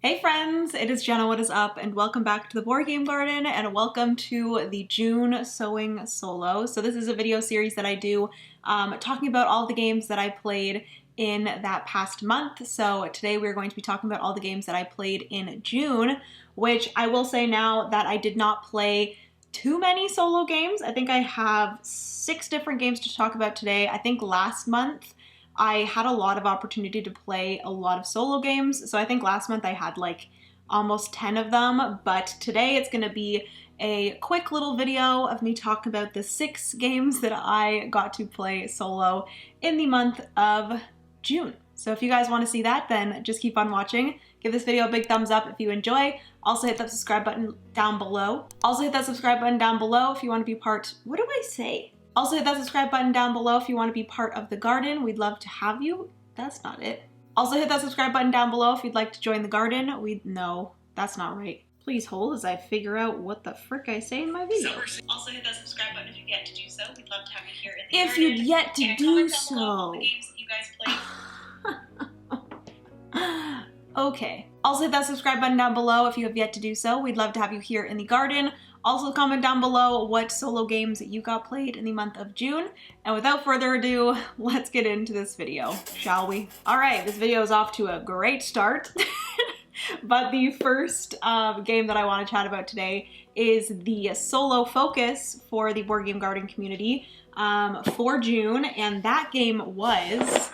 Hey friends, it is Jenna, what is up, and welcome back to the Board Game Garden, and welcome to the June Sowing Solo. So this is a video series that I do talking about all the games that I played in that past month. So today we're going to be talking about all the games that I played in June, which I will say now that I did not play too many solo games. I think I have 6 different games to talk about today. I think last month I had a lot of opportunity to play a lot of solo games. So I think last month I had like almost 10 of them, but today it's going to be a quick little video of me talking about the 6 games that I got to play solo in the month of June. So if you guys want to see that, then just keep on watching. Give this video a big thumbs up if you enjoy. Also hit that subscribe button down below. Also hit that subscribe button down below if you want to be part, what do I say? Also hit that subscribe button down below if you want to be part of the garden. We'd love to have you. That's not it. Also hit that subscribe button down below if you'd like to join the garden. No, that's not right. Please hold as I figure out what the frick I say in my video. Also hit that subscribe button if you've yet to do so. We'd love to have you here in the If garden. you'd yet to do so. The games that you guys play. Okay. Also hit that subscribe button down below if you have yet to do so. We'd love to have you here in the garden. Also comment down below what solo games you got played in the month of June. And without further ado, let's get into this video, shall we? All right, this video is off to a great start. But the first game that I want to chat about today is the solo focus for the Board Game Garden community for June. And that game was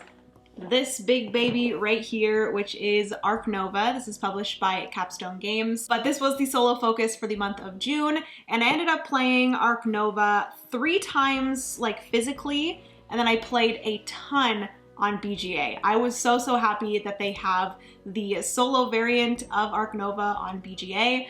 this big baby right here, which is Ark Nova. This is published by Capstone Games, but this was the solo focus for the month of June, and I ended up playing Ark Nova 3 times, like physically, and then I played a ton on BGA. I was so happy that they have the solo variant of Ark Nova on BGA.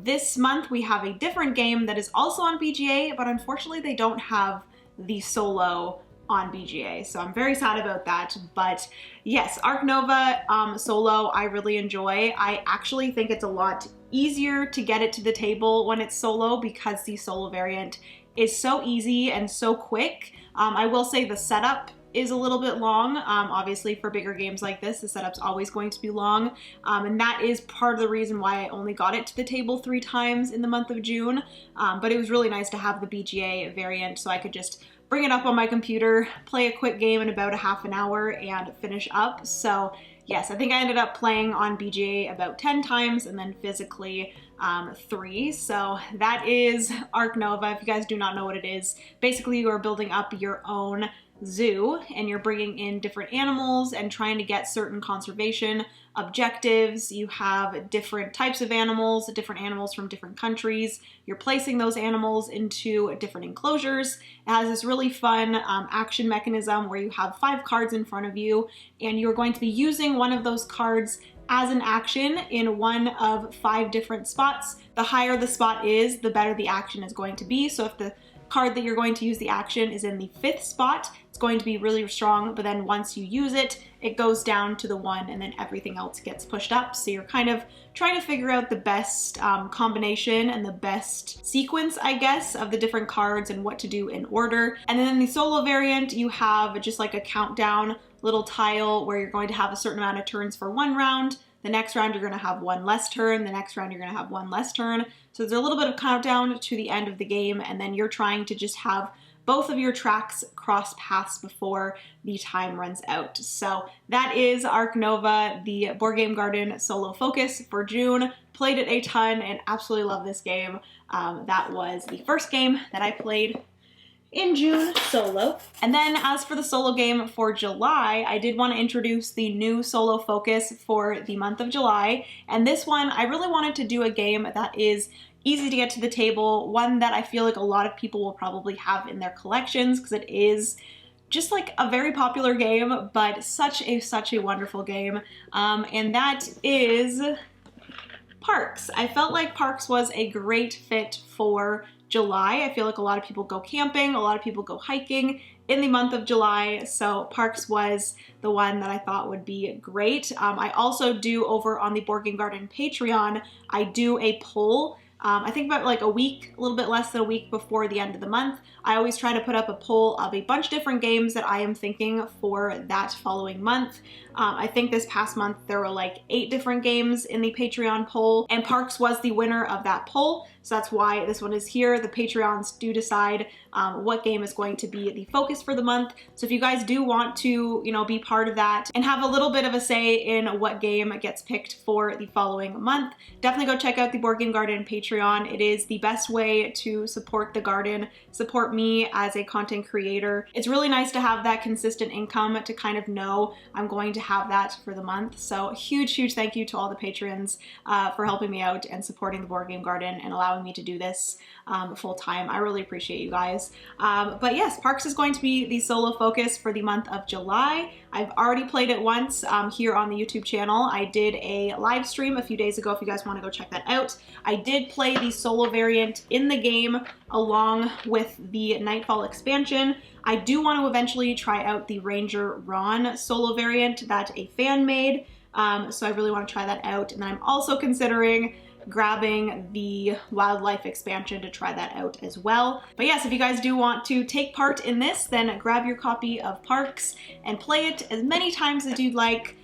This month we have a different game that is also on BGA, but unfortunately they don't have the solo on BGA, so I'm very sad about that. But yes, Ark Nova solo I really enjoy. I actually think it's a lot easier to get it to the table when it's solo because the solo variant is so easy and so quick. I will say the setup is a little bit long. Obviously for bigger games like this, the setup's always going to be long. And that is part of the reason why I only got it to the table 3 times in the month of June. But it was really nice to have the BGA variant so I could just bring it up on my computer, play a quick game in about a half an hour and finish up. So yes, I think I ended up playing on BGA about 10 times and then physically 3. So that is Ark Nova. If you guys do not know what it is, basically you are building up your own zoo and you're bringing in different animals and trying to get certain conservation objectives. You have different types of animals, different animals from different countries. You're placing those animals into different enclosures. It has this really fun action mechanism where you have 5 cards in front of you and you're going to be using one of those cards as an action in one of 5 different spots. The higher the spot is, the better the action is going to be. So if the card that you're going to use the action is in the 5th spot, it's going to be really strong, but then once you use it, it goes down to the 1 and then everything else gets pushed up. So you're kind of trying to figure out the best combination and the best sequence, I guess, of the different cards and what to do in order. And then in the solo variant, you have just like a countdown little tile where you're going to have a certain amount of turns for 1 round. The next round you're going to have 1 less turn, the next round you're going to have 1 less turn. So there's a little bit of countdown to the end of the game, and then you're trying to just have both of your tracks cross paths before the time runs out. So that is Ark Nova, the Board Game Garden solo focus for June. Played it a ton and absolutely love this game. That was the first game that I played in June solo. And then as for the solo game for July, I did want to introduce the new solo focus for the month of July. And this one, I really wanted to do a game that is easy to get to the table, one that I feel like a lot of people will probably have in their collections because it is just like a very popular game, but such a wonderful game. And that is Parks. I felt like Parks was a great fit for July. I feel like a lot of people go camping, a lot of people go hiking in the month of July, so Parks was the one that I thought would be great. I also do over on the Board Game Garden Patreon, I do a poll I think about like a week, a little bit less than a week before the end of the month. I always try to put up a poll of a bunch of different games that I am thinking for that following month. I think this past month there were like 8 different games in the Patreon poll, and Parks was the winner of that poll. So that's why this one is here. The Patreons do decide what game is going to be the focus for the month. So if you guys do want to, you know, be part of that and have a little bit of a say in what game gets picked for the following month, definitely go check out the Board Game Garden Patreon. It is the best way to support the garden, support me as a content creator. It's really nice to have that consistent income to kind of know I'm going to have that for the month. So huge thank you to all the patrons for helping me out and supporting the Board Game Garden and allowing me to do this full time. I really appreciate you guys. But yes, Parks is going to be the solo focus for the month of July. I've already played it once here on the YouTube channel. I did a live stream a few days ago if you guys want to go check that out. I did play the solo variant in the game along with the Nightfall expansion. I do want to eventually try out the Ranger Ron solo variant that a fan made. So I really want to try that out. And then I'm also considering grabbing the wildlife expansion to try that out as well. But yes, if you guys do want to take part in this, then grab your copy of Parks and play it as many times as you'd like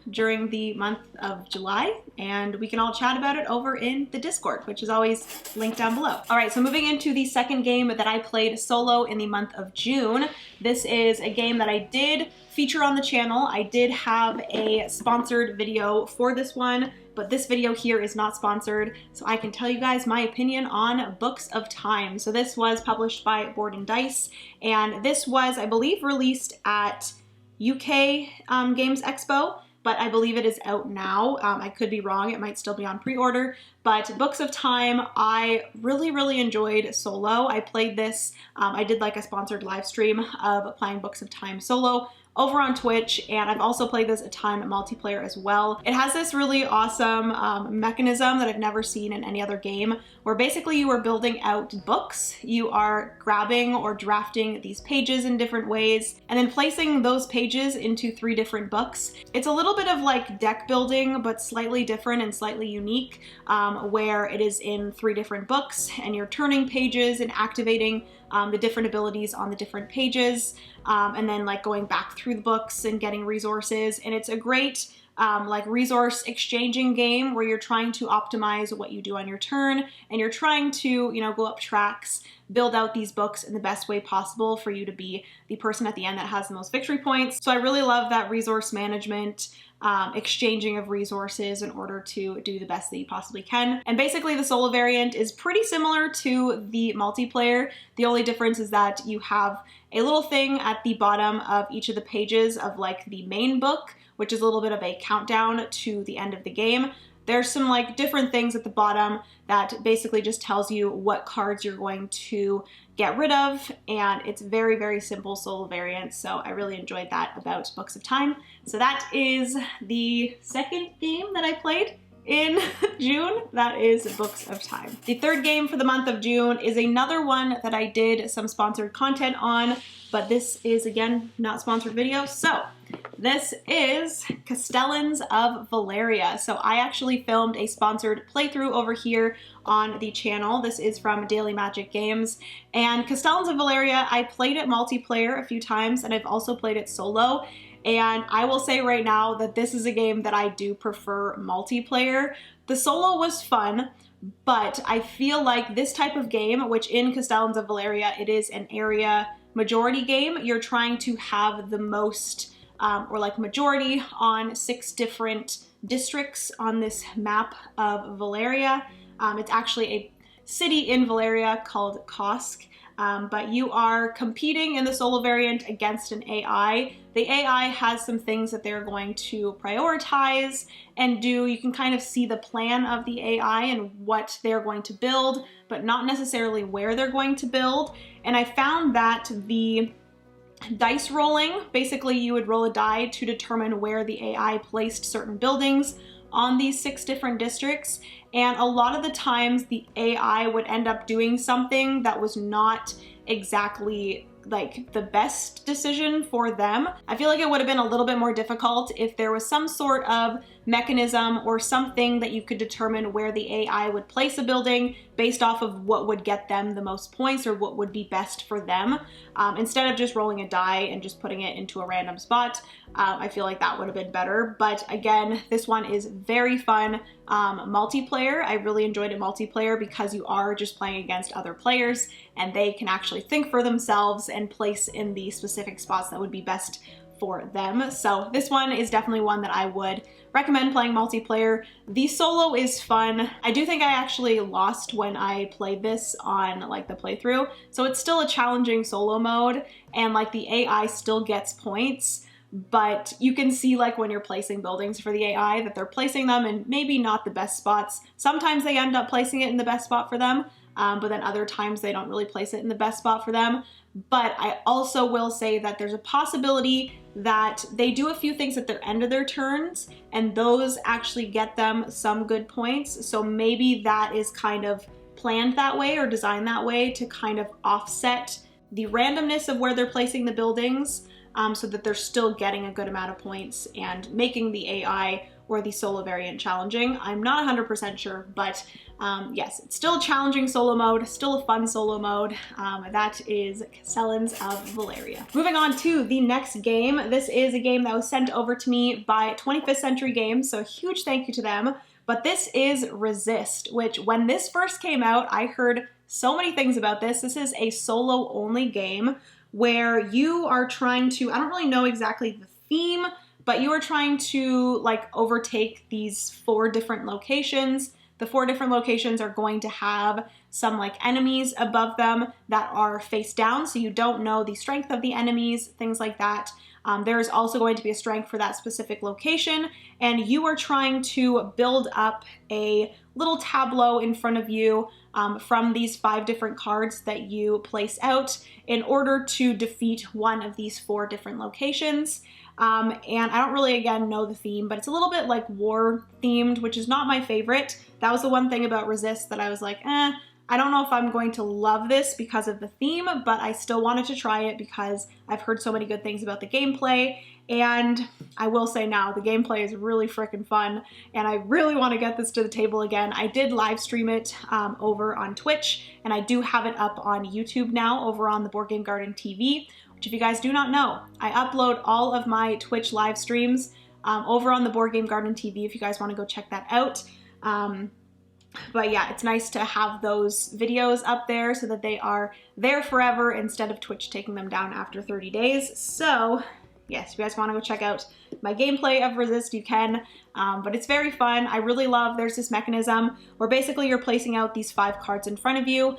during the month of July, and we can all chat about it over in the Discord, which is always linked down below. All right, so moving into the second game that I played solo in the month of June. This is a game that I did feature on the channel. I did have a sponsored video for this one, but this video here is not sponsored, so I can tell you guys my opinion on Books of Time. So this was published by Board and Dice, and this was, I believe, released at UK Games Expo, but I believe it is out now. I could be wrong, it might still be on pre-order, but Books of Time, I really enjoyed solo. I played this, I did like a sponsored live stream of playing Books of Time solo over on Twitch, and I've also played this a ton multiplayer as well. It has this really awesome mechanism that I've never seen in any other game, where basically you are building out books. You are grabbing or drafting these pages in different ways, and then placing those pages into 3 different books. It's a little bit of like deck building, but slightly different and slightly unique, where it is in 3 different books, and you're turning pages and activating the different abilities on the different pages, and then like going back through the books and getting resources. And it's a great like resource exchanging game where you're trying to optimize what you do on your turn, and you're trying to, you know, go up tracks, build out these books in the best way possible for you to be the person at the end that has the most victory points. So I really love that resource management, exchanging of resources in order to do the best that you possibly can. And basically the solo variant is pretty similar to the multiplayer. The only difference is that you have a little thing at the bottom of each of the pages of like the main book, which is a little bit of a countdown to the end of the game. There's some like different things at the bottom that basically just tells you what cards you're going to get rid of, and it's very simple solo variant, so I really enjoyed that about Books of Time. So that is the second game that I played in June. That is Books of Time. The third game for the month of June is another one that I did some sponsored content on, but this is again not sponsored video. So this is Castellans of Valeria. So I actually filmed a sponsored playthrough over here on the channel. This is from Daily Magic Games, and Castellans of Valeria, I played it multiplayer a few times, and I've also played it solo. And I will say right now that this is a game that I do prefer multiplayer. The solo was fun, but I feel like this type of game, which in Castellans of Valeria, it is an area majority game. You're trying to have the most, or like majority on 6 different districts on this map of Valeria. It's actually a city in Valeria called Kosk. But you are competing in the solo variant against an AI. The AI has some things that they're going to prioritize and do. You can kind of see the plan of the AI and what they're going to build, but not necessarily where they're going to build. And I found that the dice rolling, basically you would roll a die to determine where the AI placed certain buildings on these 6 different districts, and a lot of the times the AI would end up doing something that was not exactly like the best decision for them. I feel like it would have been a little bit more difficult if there was some sort of mechanism or something that you could determine where the AI would place a building based off of what would get them the most points or what would be best for them. Instead of just rolling a die and just putting it into a random spot, I feel like that would have been better. But again, this one is very fun. Multiplayer, I really enjoyed it multiplayer because you are just playing against other players and they can actually think for themselves and place in the specific spots that would be best for them. So this one is definitely one that I would recommend playing multiplayer. The solo is fun. I do think I actually lost when I played this on like the playthrough. So it's still a challenging solo mode and like the AI still gets points, but you can see like when you're placing buildings for the AI that they're placing them in maybe not the best spots. Sometimes they end up placing it in the best spot for them, but then other times they don't really place it in the best spot for them. But I also will say that there's a possibility that they do a few things at the end of their turns and those actually get them some good points. So maybe that is kind of planned that way or designed that way to kind of offset the randomness of where they're placing the buildings, so that they're still getting a good amount of points and making the AI or the solo variant challenging. I'm not 100% sure, but yes, it's still a challenging solo mode, still a fun solo mode. That is Castellans of Valeria. Moving on to the next game. This is a game that was sent over to me by 25th Century Games, so a huge thank you to them. But this is Resist, which when this first came out, I heard so many things about this. This is a solo only game where you are trying to, I don't really know exactly the theme, but you are trying to like overtake these 4 different locations. The 4 different locations are going to have some like enemies above them that are face down, so you don't know the strength of the enemies, things like that. There is also going to be a strength for that specific location, and you are trying to build up a little tableau in front of you from these 5 different cards that you place out in order to defeat one of these 4 different locations. And I don't really, again, know the theme, but it's a little bit like war themed, which is not my favorite. That was the one thing about Resist that I was like, I don't know if I'm going to love this because of the theme, but I still wanted to try it because I've heard so many good things about the gameplay. And I will say now, the gameplay is really freaking fun, and I really want to get this to the table again. I did live stream it over on Twitch, and I do have it up on YouTube now over on the Board Game Garden TV, which if you guys do not know, I upload all of my Twitch live streams over on the Board Game Garden TV if you guys want to go check that out. But yeah, it's nice to have those videos up there so that they are there forever instead of Twitch taking them down after 30 days. So yes, if you guys want to go check out my gameplay of Resist, you can, but it's very fun. I really love, there's this mechanism where basically you're placing out these 5 cards in front of you.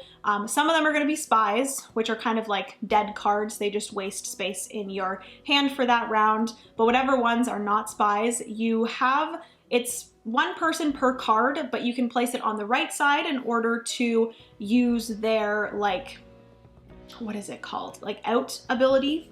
Some of them are going to be spies, which are kind of like dead cards. They just waste space in your hand for that round. But whatever ones are not spies, you have, it's 1 person per card, but you can place it on the right side in order to use their, like, what is it called? Like out ability?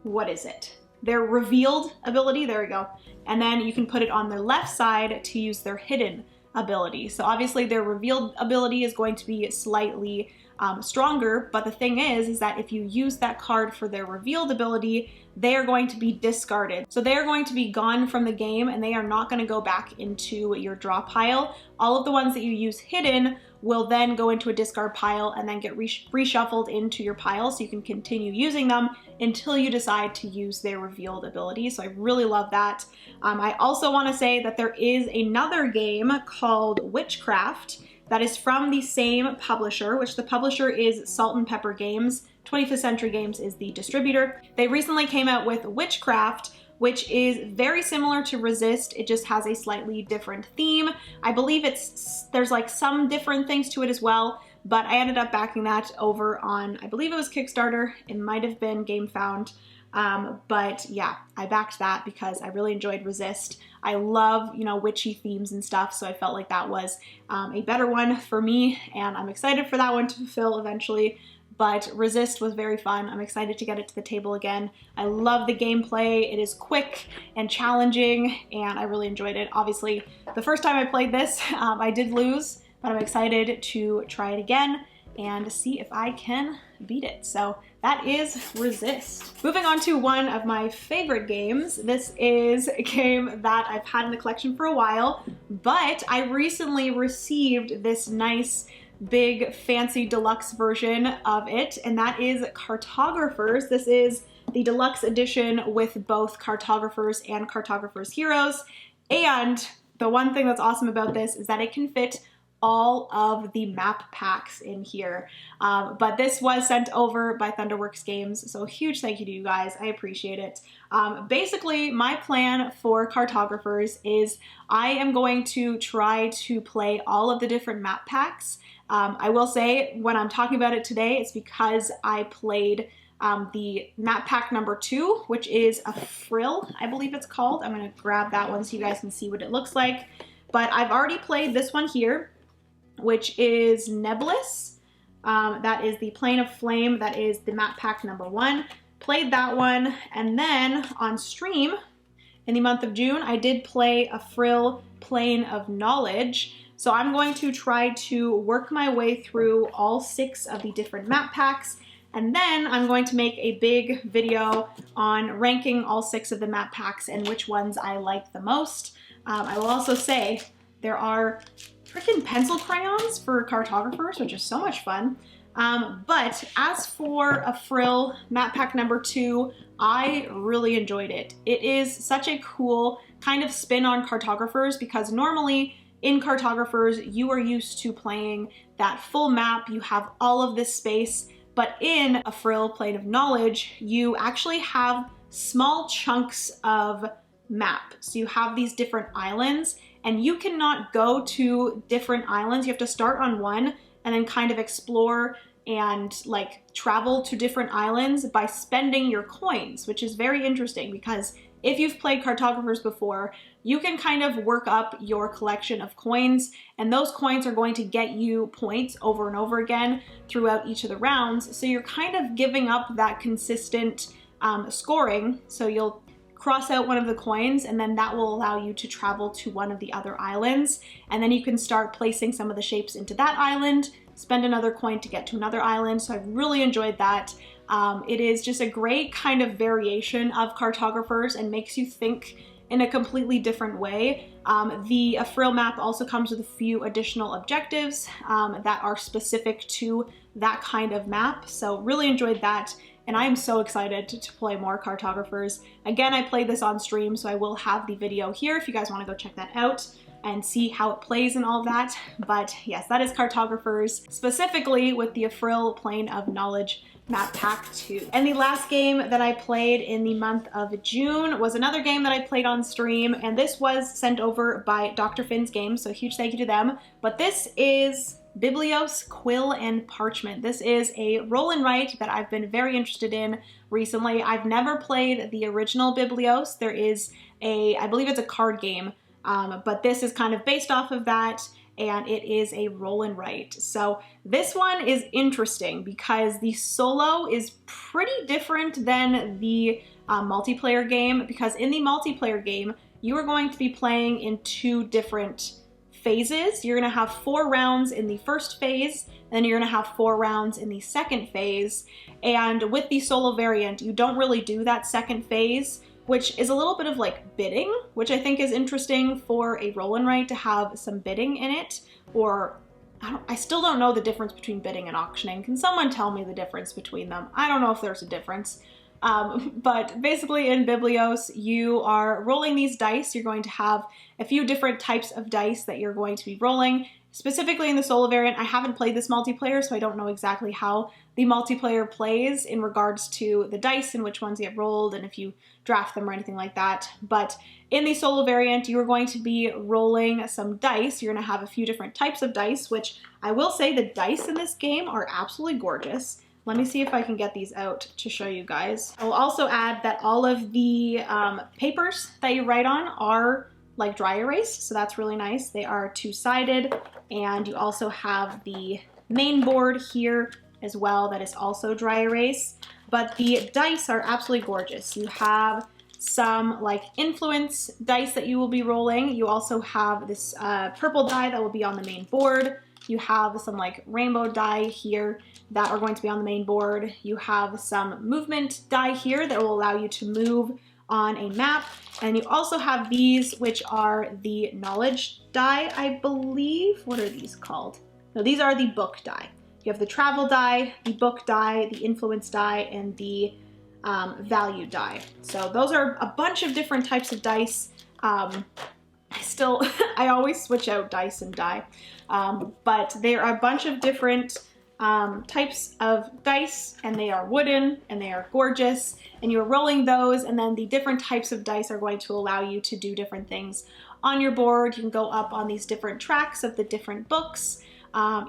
What is it? Their revealed ability, there we go. And then you can put it on their left side to use their hidden ability. So obviously their revealed ability is going to be slightly stronger, but the thing is that if you use that card for their revealed ability, they are going to be discarded. So they are going to be gone from the game and they are not going to go back into your draw pile. All of the ones that you use hidden will then go into a discard pile and then get reshuffled into your pile, so you can continue using them until you decide to use their revealed ability. So I really love that. I also want to say that there is another game called Witchcraft that is from the same publisher, which the publisher is Salt and Pepper Games. 25th Century Games is the distributor. They recently came out with Witchcraft, which is very similar to Resist. It just has a slightly different theme. I believe there's like some different things to it as well, but I ended up backing that over on, I believe it was Kickstarter. It might have been GameFound. But yeah, I backed that because I really enjoyed Resist. I love, you know, witchy themes and stuff, so I felt like that was a better one for me, and I'm excited for that one to fulfill eventually. But Resist was very fun. I'm excited to get it to the table again. I love the gameplay. It is quick and challenging, and I really enjoyed it. Obviously, the first time I played this, I did lose, but I'm excited to try it again and see if I can beat it. So that is Resist. Moving on to one of my favorite games. This is a game that I've had in the collection for a while, but I recently received this nice big fancy deluxe version of it, and that is Cartographers. This is the deluxe edition with both Cartographers and Cartographers Heroes. And the one thing that's awesome about this is that it can fit all of the map packs in here. But this was sent over by Thunderworks Games, so huge thank you to you guys. I appreciate it. Basically, my plan for Cartographers is I am going to try to play all of the different map packs. I will say when I'm talking about it today, it's because I played the map pack number 2, which is a Frill, I believe it's called. I'm going to grab that one so you guys can see what it looks like. But I've already played this one here, which is Nebulous. That is the Plane of Flame. That is the map pack number 1. Played that one, and then on stream in the month of June, I did play a Frill Plane of Knowledge. So I'm going to try to work my way through all 6 of the different map packs, and then I'm going to make a big video on ranking all 6 of the map packs and which ones I like the most. I will also say there are freaking pencil crayons for Cartographers, which is so much fun. But as for a Frill map pack number 2, I really enjoyed it. It is such a cool kind of spin on Cartographers, because normally in Cartographers you are used to playing that full map, you have all of this space, but in a Frill Plane of Knowledge you actually have small chunks of map. So you have these different islands, and you cannot go to different islands. You have to start on one and then kind of explore and like travel to different islands by spending your coins, which is very interesting because if you've played Cartographers before, you can kind of work up your collection of coins, and those coins are going to get you points over and over again throughout each of the rounds. So you're kind of giving up that consistent scoring. So you'll cross out one of the coins, and then that will allow you to travel to one of the other islands. And then you can start placing some of the shapes into that island, spend another coin to get to another island. So I've really enjoyed that. It is just a great kind of variation of Cartographers and makes you think in a completely different way. The Frill map also comes with a few additional objectives that are specific to that kind of map. So really enjoyed that. And I am so excited to play more Cartographers. Again, I played this on stream, so I will have the video here if you guys want to go check that out and see how it plays and all that. But yes, that is Cartographers, specifically with the Frill Plane of Knowledge map pack 2. And the last game that I played in the month of June was another game that I played on stream, and this was sent over by Dr. Finn's Games, so huge thank you to them. But this is Biblios Quill and Parchment. This is a roll and write that I've been very interested in recently. I've never played the original Biblios. There is I believe it's a card game, but this is kind of based off of that, and it is a roll and write. So this one is interesting because the solo is pretty different than the multiplayer game, because in the multiplayer game, you are going to be playing in 2 different phases. You're going to have 4 rounds in the first phase, and then you're going to have 4 rounds in the second phase. And with the solo variant, you don't really do that second phase, which is a little bit of like bidding, which I think is interesting for a roll and write to have some bidding in it. Or I still don't know the difference between bidding and auctioning. Can someone tell me the difference between them? I don't know if there's a difference. But basically in Biblios, you are rolling these dice. You're going to have a few different types of dice that you're going to be rolling. Specifically in the solo variant, I haven't played this multiplayer, so I don't know exactly how the multiplayer plays in regards to the dice and which ones get rolled and if you draft them or anything like that. But in the solo variant, you are going to be rolling some dice. You're going to have a few different types of dice, which I will say the dice in this game are absolutely gorgeous. Let me see if I can get these out to show you guys. I will also add that all of the papers that you write on are like dry erase, so that's really nice. They are 2-sided, and you also have the main board here as well that is also dry erase. But the dice are absolutely gorgeous. You have some like influence dice that you will be rolling. You also have this purple die that will be on the main board. You have some like rainbow die here that are going to be on the main board. You have some movement die here that will allow you to move on a map. And you also have these, which are the knowledge die, I believe. What are these called? No, these are the book die. You have the travel die, the book die, the influence die, and the value die. So those are a bunch of different types of dice. I always switch out dice and die, but there are a bunch of different types of dice, and they are wooden and they are gorgeous, and you're rolling those, and then the different types of dice are going to allow you to do different things on your board. You can go up on these different tracks of the different books.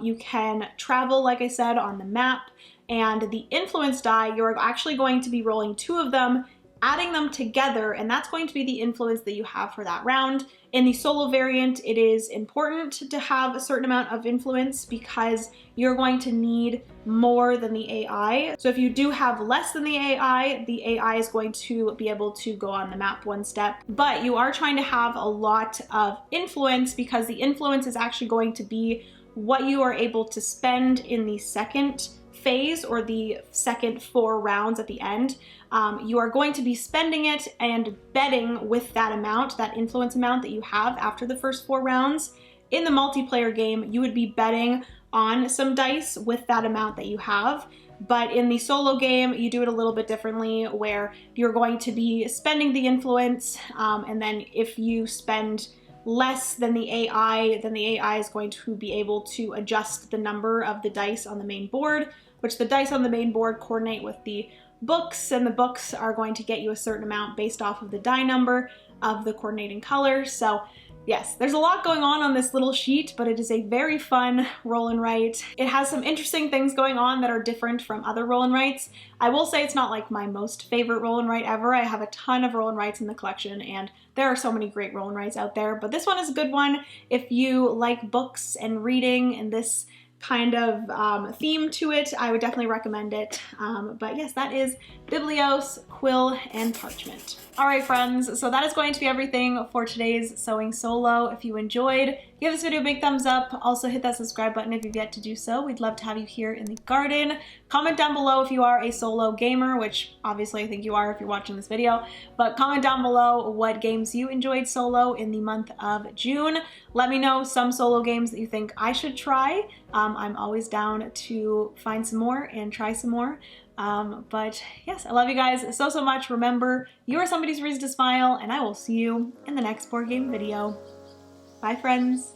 You can travel, like I said, on the map, and the influence die, you're actually going to be rolling 2 of them, adding them together, and that's going to be the influence that you have for that round. In the solo variant, it is important to have a certain amount of influence because you're going to need more than the AI. So if you do have less than the AI is going to be able to go on the map 1 step. But you are trying to have a lot of influence because the influence is actually going to be what you are able to spend in the second phase or the second 4 rounds at the end. You are going to be spending it and betting with that amount, that influence amount that you have after the first 4 rounds. In the multiplayer game, you would be betting on some dice with that amount that you have. But in the solo game, you do it a little bit differently where you're going to be spending the influence, and then if you spend less than the AI, then the AI is going to be able to adjust the number of the dice on the main board, which the dice on the main board coordinate with the books, and the books are going to get you a certain amount based off of the die number of the coordinating colors. So yes, there's a lot going on this little sheet, but it is a very fun roll and write. It has some interesting things going on that are different from other roll and writes. I will say it's not like my most favorite roll and write ever. I have a ton of roll and writes in the collection, and there are so many great roll and writes out there, but this one is a good one if you like books and reading and this kind of theme to it. I would definitely recommend it. But yes, that is Biblios, Quill, and Parchment. All right, friends, so that is going to be everything for today's Sewing Solo. If you enjoyed, give this video a big thumbs up. Also hit that subscribe button if you've yet to do so. We'd love to have you here in the garden. Comment down below if you are a solo gamer, which obviously I think you are if you're watching this video, but comment down below what games you enjoyed solo in the month of June. Let me know some solo games that you think I should try. I'm always down to find some more and try some more. But yes, I love you guys so much. Remember, you are somebody's reason to smile, and I will see you in the next board game video. Bye, friends.